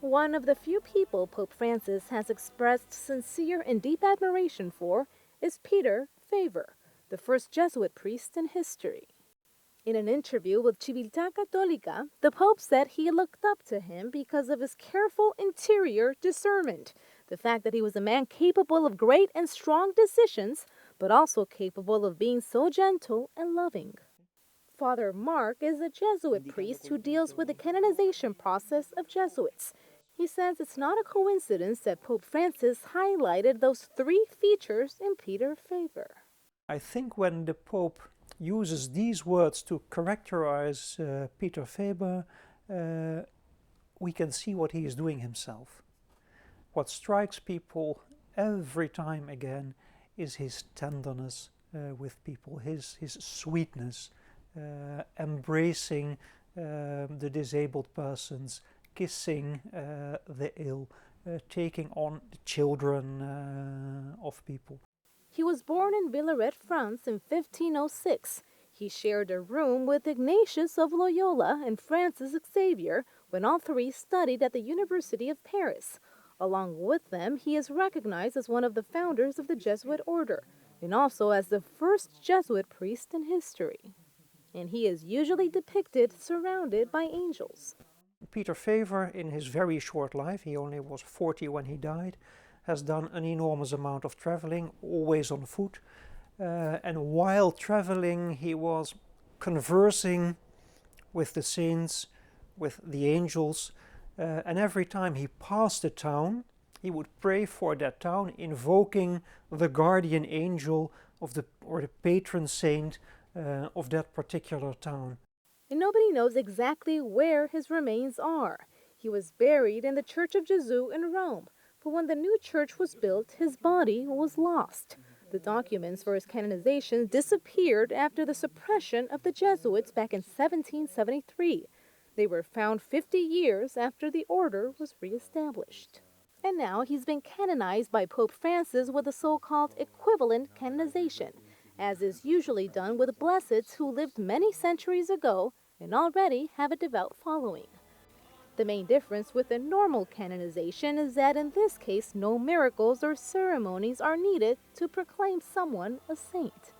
One of the few people Pope Francis has expressed sincere and deep admiration for is Peter Faber, the first Jesuit priest in history. In an interview with Civiltà Cattolica, the Pope said he looked up to him because of his careful interior discernment, the fact that he was a man capable of great and strong decisions, but also capable of being so gentle and loving. Father Mark is a Jesuit priest who deals with the canonization process of Jesuits. He says it's not a coincidence that Pope Francis highlighted those three features in Peter Faber. I think when the Pope uses these words to characterize Peter Faber, we can see what he is doing himself. What strikes people every time again is his tenderness with people, his sweetness, embracing the disabled persons, kissing the ill, taking on the children of people. He was born in Villaret, France in 1506. He shared a room with Ignatius of Loyola and Francis Xavier when all three studied at the University of Paris. Along with them, he is recognized as one of the founders of the Jesuit order and also as the first Jesuit priest in history. And he is usually depicted surrounded by angels. Peter Faber, in his very short life, he only was 40 when he died, has done an enormous amount of traveling, always on foot. And while traveling, he was conversing with the saints, with the angels. And every time he passed a town, he would pray for that town, invoking the guardian angel of the patron saint of that particular town. And nobody knows exactly where his remains are. He was buried in the Church of Jesuit in Rome. But when the new church was built, his body was lost. The documents for his canonization disappeared after the suppression of the Jesuits back in 1773. They were found 50 years after the order was reestablished. And now he's been canonized by Pope Francis with a so-called equivalent canonization, as is usually done with blesseds who lived many centuries ago and already have a devout following. The main difference with a normal canonization is that in this case no miracles or ceremonies are needed to proclaim someone a saint.